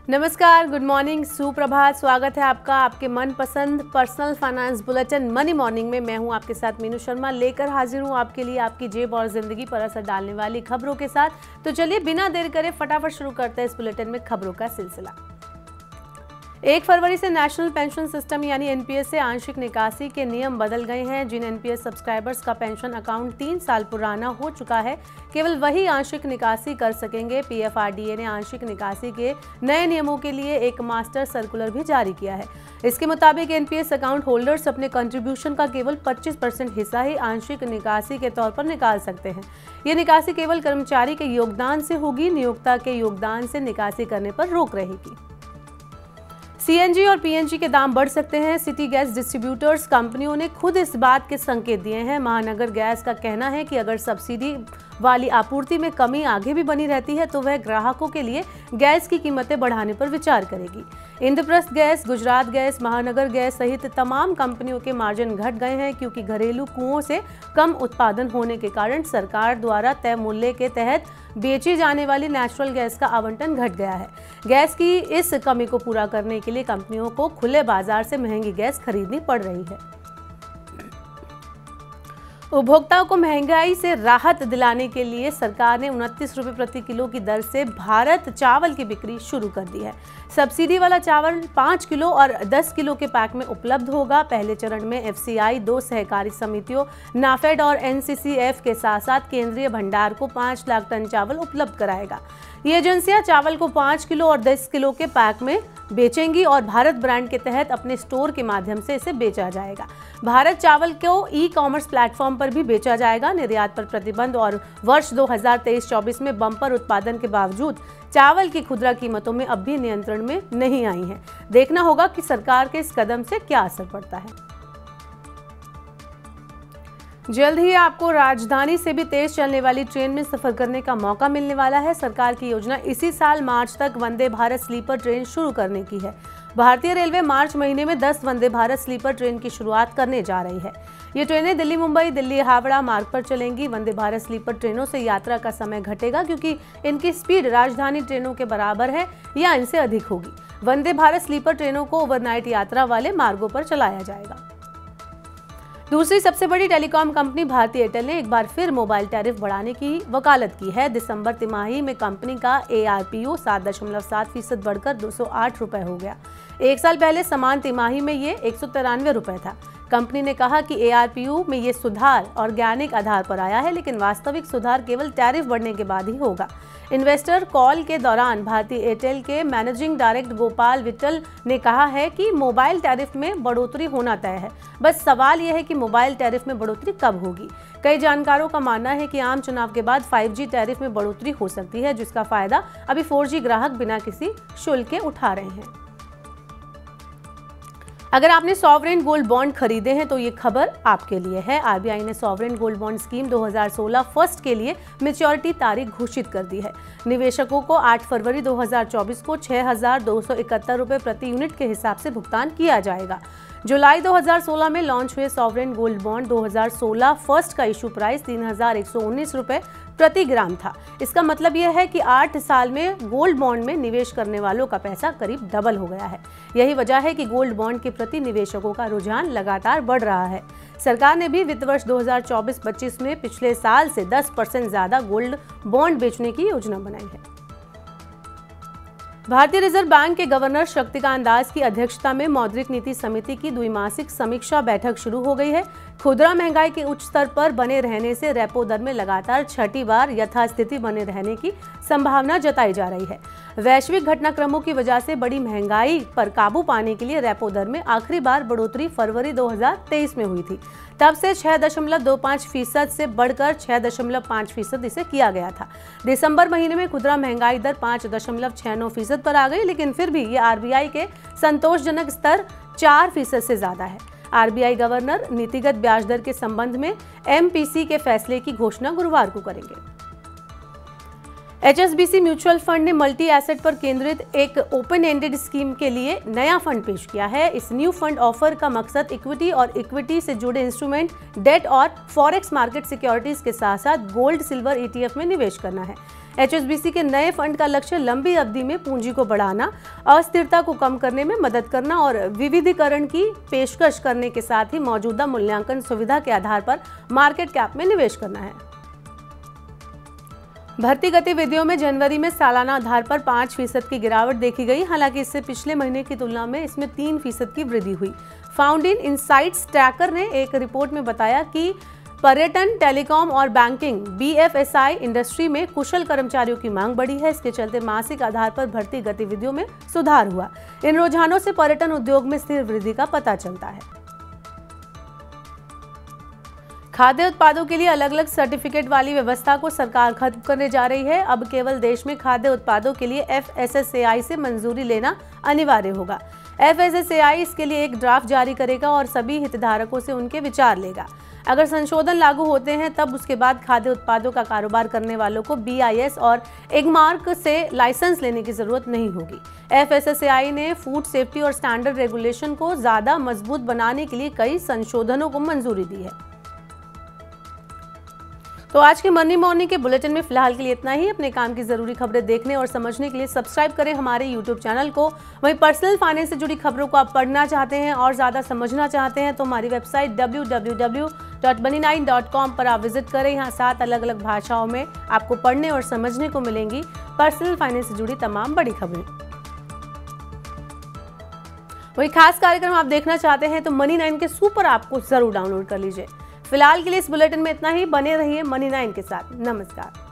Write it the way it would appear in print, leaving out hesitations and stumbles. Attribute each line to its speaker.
Speaker 1: नमस्कार, good morning, सुप्रभात। स्वागत है आपका आपके मनपसंद personal finance bulletin money morning में। मैं हूं आपके साथ मीनू शर्मा, लेकर हाजिर हूं आपके लिए आपकी जेब और जिंदगी पर असर डालने वाली खबरों के साथ। तो चलिए बिना देर करे फटाफट शुरू करते हैं इस बुलेटिन में खबरों का सिलसिला। 1 फरवरी से नेशनल पेंशन सिस्टम यानी एनपीएस से आंशिक निकासी के नियम बदल गए हैं। जिन एनपीएस सब्सक्राइबर्स का पेंशन अकाउंट 3 साल पुराना हो चुका है, केवल वही आंशिक निकासी कर सकेंगे। पीएफआरडीए ने आंशिक निकासी के नए नियमों के लिए एक मास्टर सर्कुलर भी जारी किया है। इसके मुताबिक एनपीएस अकाउंट होल्डर्स अपने कंट्रीब्यूशन का केवल 25% हिस्सा ही आंशिक निकासी के तौर पर निकाल सकते हैं। ये निकासी केवल कर्मचारी के योगदान से होगी। नियोक्ता के योगदान से निकासी करने पर रोक रहेगी। सीएनजी और पीएनजी के दाम बढ़ सकते हैं। सिटी गैस डिस्ट्रीब्यूटर्स कंपनियों ने खुद इस बात के संकेत दिए हैं। महानगर गैस का कहना है कि अगर सब्सिडी वाली आपूर्ति में कमी आगे भी बनी रहती है तो वह ग्राहकों के लिए गैस की कीमतें बढ़ाने पर विचार करेगी। इंद्रप्रस्थ गैस, गुजरात गैस, महानगर गैस सहित तमाम कंपनियों के मार्जिन घट गए हैं क्योंकि घरेलू कुओं से कम उत्पादन होने के कारण सरकार द्वारा तय मूल्य के तहत बेची जाने वाली नेचुरल गैस का आवंटन घट गया है। गैस की इस कमी को पूरा करने के लिए कंपनियों को खुले बाजार से महंगी गैस खरीदनी पड़ रही है। उपभोक्ताओं को महंगाई से राहत दिलाने के लिए सरकार ने 29 रुपये प्रति किलो की दर से भारत चावल की बिक्री शुरू कर दी है। सब्सिडी वाला चावल 5 किलो और 10 किलो के पैक में उपलब्ध होगा। पहले चरण में एफसीआई 2 सहकारी समितियों नाफेड और एनसीसीएफ के साथ साथ केंद्रीय भंडार को 5 लाख टन चावल उपलब्ध कराएगा। ये एजेंसियां चावल को 5 किलो और 10 किलो के पैक में बेचेंगी और भारत ब्रांड के तहत अपने स्टोर के माध्यम से इसे बेचा जाएगा। भारत चावल को ई कॉमर्स प्लेटफॉर्म पर भी बेचा जाएगा। निर्यात पर प्रतिबंध और वर्ष 2023-24 में बम्पर उत्पादन के बावजूद चावल की खुदरा कीमतों में अब भी नियंत्रण में नहीं आई हैं। देखना होगा कि सरकार के इस कदम से क्या असर पड़ता है। जल्द ही आपको राजधानी से भी तेज चलने वाली ट्रेन में सफर करने का मौका मिलने वाला है। सरकार की योजना इसी साल मार्च तक वंदे भारत स्लीपर ट्रेन शुरू करने की है। भारतीय रेलवे मार्च महीने में 10 वंदे भारत स्लीपर ट्रेन की शुरुआत करने जा रही है। ये ट्रेनें दिल्ली मुंबई, दिल्ली हावड़ा मार्ग पर चलेंगी। वंदे भारत स्लीपर ट्रेनों से यात्रा का समय घटेगा क्योंकि इनकी स्पीड राजधानी ट्रेनों के बराबर है या इनसे अधिक होगी। वंदे भारत स्लीपर ट्रेनों को ओवरनाइट यात्रा वाले मार्गों पर चलाया जाएगा। दूसरी सबसे बड़ी टेलीकॉम कंपनी भारती एयरटेल ने एक बार फिर मोबाइल टैरिफ बढ़ाने की वकालत की है। दिसंबर तिमाही में कंपनी का ARPU 7.7% बढ़कर 208 रुपये हो गया। एक साल पहले समान तिमाही में ये 193 रुपये था। कंपनी ने कहा कि ARPU में ये सुधार ऑर्गेनिक आधार पर आया है, लेकिन वास्तविक सुधार केवल टैरिफ बढ़ने के बाद ही होगा। इन्वेस्टर कॉल के दौरान भारती एयरटेल के मैनेजिंग डायरेक्टर गोपाल विट्ठल ने कहा है कि मोबाइल टैरिफ में बढ़ोतरी होना तय है। बस सवाल यह है कि मोबाइल टैरिफ में बढ़ोतरी कब होगी। कई जानकारों का मानना है कि आम चुनाव के बाद 5G टैरिफ में बढ़ोतरी हो सकती है, जिसका फायदा अभी 4G ग्राहक बिना किसी शुल्क के उठा रहे हैं। अगर आपने सॉवरेन गोल्ड बॉन्ड खरीदे हैं तो ये खबर आपके लिए है। आरबीआई ने sovereign gold bond scheme 2016 first के लिए मैच्योरिटी तारीख घोषित कर दी है। निवेशकों को 8 फरवरी 2024 को 6,271 रुपये प्रति यूनिट के हिसाब से भुगतान किया जाएगा। जुलाई 2016 में लॉन्च हुए सॉवरेन गोल्ड बॉन्ड 2016 फर्स्ट का इशू प्राइस 3,119 रुपये प्रति ग्राम था। इसका मतलब यह है कि 8 साल में गोल्ड बॉन्ड में निवेश करने वालों का पैसा करीब डबल हो गया है। यही वजह है कि गोल्ड बॉन्ड के प्रति निवेशकों का रुझान लगातार बढ़ रहा है। सरकार ने भी वित्त वर्ष 2024-25 में पिछले साल से 10% ज्यादा गोल्ड बॉन्ड बेचने की योजना बनाई है। भारतीय रिजर्व बैंक के गवर्नर शक्तिकांत दास की अध्यक्षता में मौद्रिक नीति समिति की द्विमासिक समीक्षा बैठक शुरू हो गई है। खुदरा महंगाई के उच्च स्तर पर बने रहने से रेपो दर में लगातार छठी बार यथास्थिति बने रहने की संभावना जताई जा रही है। वैश्विक घटनाक्रमों की वजह से बड़ी महंगाई पर काबू पाने के लिए रेपो दर में आखिरी बार बढ़ोतरी फरवरी 2023 में हुई थी। तब से 6.25% से बढ़कर 6.5% इसे किया गया था। दिसंबर महीने में खुदरा महंगाई दर 5.69% पर आ गई, लेकिन फिर भी ये आरबीआई के संतोषजनक स्तर 4% से ज्यादा है। आरबीआई गवर्नर नीतिगत ब्याज दर के संबंध में MPC के फैसले की घोषणा गुरुवार को करेंगे। HSBC म्यूचुअल फंड ने मल्टी एसेट पर केंद्रित एक ओपन एंडेड स्कीम के लिए नया फंड पेश किया है। इस न्यू फंड ऑफर का मकसद इक्विटी और इक्विटी से जुड़े इंस्ट्रूमेंट, डेट और फॉरेक्स मार्केट सिक्योरिटीज के साथ साथ गोल्ड सिल्वर ETF में निवेश करना है। HSBC के नए फंड का लक्ष्य लंबी अवधि में पूंजी को बढ़ाना, अस्थिरता को कम करने में मदद करना और विविधीकरण की पेशकश करने के साथ ही मौजूदा मूल्यांकन सुविधा के आधार पर मार्केट कैप में निवेश करना है। भर्ती गतिविधियों में जनवरी में सालाना आधार पर 5% की गिरावट देखी गई। हालांकि इससे पिछले महीने की तुलना में इसमें 3% की वृद्धि हुई। फाउंड इन इनसाइट्स ट्रैकर ने एक रिपोर्ट में बताया कि पर्यटन, टेलीकॉम और बैंकिंग BFSI इंडस्ट्री में कुशल कर्मचारियों की मांग बढ़ी है। इसके चलते मासिक आधार पर भर्ती गतिविधियों में सुधार हुआ। इन रुझानों से पर्यटन उद्योग में स्थिर वृद्धि का पता चलता है। खाद्य उत्पादों के लिए अलग अलग सर्टिफिकेट वाली व्यवस्था को सरकार खत्म करने जा रही है। अब केवल देश में खाद्य उत्पादों के लिए FSSAI से मंजूरी लेना अनिवार्य होगा। FSSAI इसके लिए एक ड्राफ्ट जारी करेगा और सभी हितधारकों से उनके विचार लेगा। अगर संशोधन लागू होते हैं तब उसके बाद खाद्य उत्पादों का कारोबार करने वालों को BIS और एगमार्क से लाइसेंस लेने की जरूरत नहीं होगी। FSSAI ने फूड सेफ्टी और स्टैंडर्ड रेगुलेशन को ज्यादा मजबूत बनाने के लिए कई संशोधनों को मंजूरी दी है। तो आज के मनी मॉर्निंग के बुलेटिन में फिलहाल के लिए इतना ही। अपने काम की जरूरी खबरें देखने और समझने के लिए सब्सक्राइब करें हमारे YouTube चैनल को। वहीं पर्सनल फाइनेंस से जुड़ी खबरों को आप पढ़ना चाहते हैं और ज़्यादा समझना चाहते हैं तो हमारी वेबसाइट www.money9.com पर आप विजिट करें। यहाँ 7 अलग अलग भाषाओं में आपको पढ़ने और समझने को मिलेंगी पर्सनल फाइनेंस से जुड़ी तमाम बड़ी खबरें। वही खास कार्यक्रम आप देखना चाहते हैं तो Money9 के सुपर ऐप को जरूर डाउनलोड कर लीजिए। फिलहाल के लिए इस बुलेटिन में इतना ही। बने रहिए Money9 के साथ। नमस्कार।